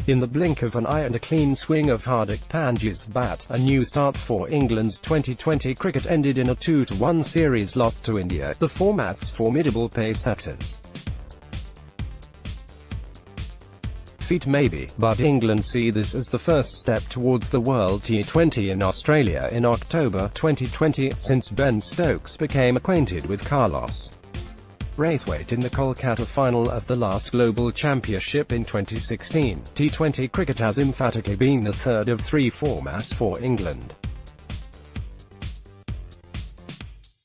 In the blink of an eye and a clean swing of Hardik Pandya's bat, a new start for England's 2020 cricket ended in a 2-1 series loss to India, the format's formidable pace-setters. Feat maybe, but England see this as the first step towards the World T20 in Australia in October 2020, since Ben Stokes became acquainted with Carlos Braithwaite in the Kolkata final of the last Global Championship in 2016. T20 cricket has emphatically been the third of three formats for England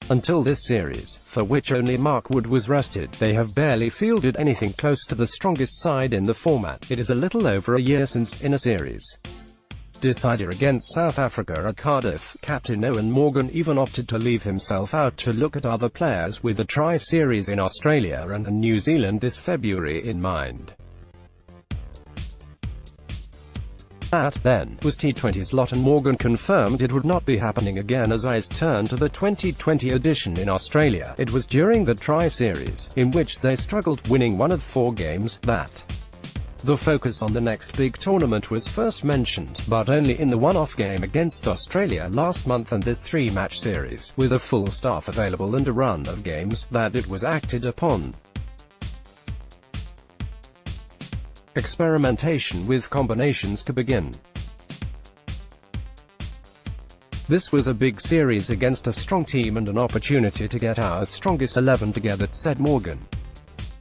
until this series, for which only Mark Wood was rested. They have barely fielded anything close to the strongest side in the format. It is a little over a year since, in a series decider against South Africa at Cardiff, captain Owen Morgan even opted to leave himself out to look at other players with the tri-series in Australia and New Zealand this February in mind. That, then, was T20's lot, and Morgan confirmed it would not be happening again as eyes turned to the 2020 edition in Australia. It was during the tri-series, in which they struggled, winning one of 4 games, that the focus on the next big tournament was first mentioned, but only in the one-off game against Australia last month and this 3-match series, with a full staff available and a run of games, that it was acted upon. Experimentation with combinations to begin. This was a big series against a strong team and an opportunity to get our strongest 11 together, said Morgan.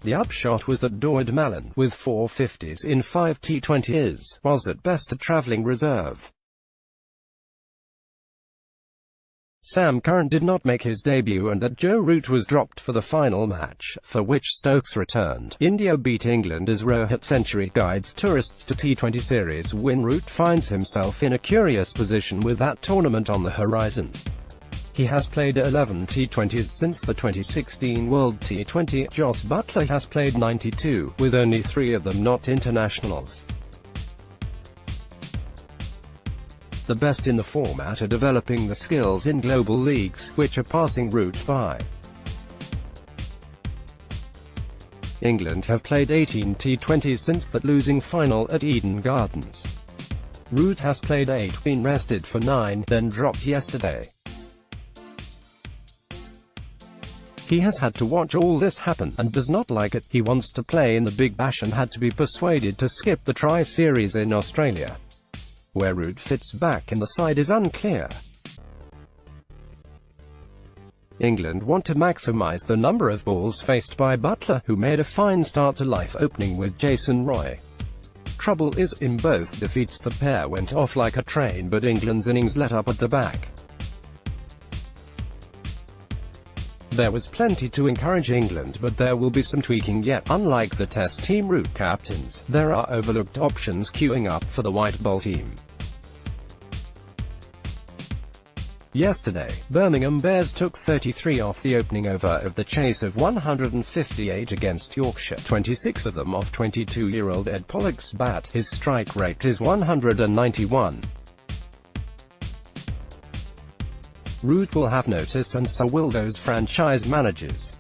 The upshot was that Daud Mallon, with 4 50s in 5 T20s, was at best a travelling reserve. Sam Curran did not make his debut and that Joe Root was dropped for the final match, for which Stokes returned. India beat England as Rohit Century guides tourists to T20 series win. Root finds himself in a curious position with that tournament on the horizon. He has played 11 T20s since the 2016 World T20. Jos Buttler has played 92, with only 3 of them not internationals. The best in the format are developing the skills in global leagues, which are passing Root by. England have played 18 T20s since that losing final at Eden Gardens. Root has played 8, been rested for 9, then dropped yesterday. He has had to watch all this happen, and does not like it. He wants to play in the Big Bash and had to be persuaded to skip the tri-series in Australia. Where Root fits back in the side is unclear. England want to maximise the number of balls faced by Buttler, who made a fine start to life opening with Jason Roy. Trouble is, in both defeats the pair went off like a train, but England's innings let up at the back. There was plenty to encourage England, but there will be some tweaking yet. Unlike the Test team Root captains, there are overlooked options queuing up for the white ball team. Yesterday, Birmingham Bears took 33 off the opening over of the chase of 158 against Yorkshire, 26 of them off 22-year-old Ed Pollock's bat. His strike rate is 191. Root will have noticed, and so will those franchise managers.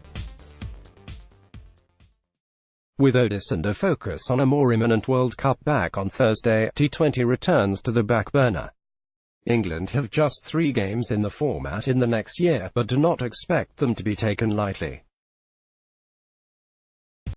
With Otis and a focus on a more imminent World Cup back on Thursday, T20 returns to the back burner. England have just 3 games in the format in the next year, but do not expect them to be taken lightly.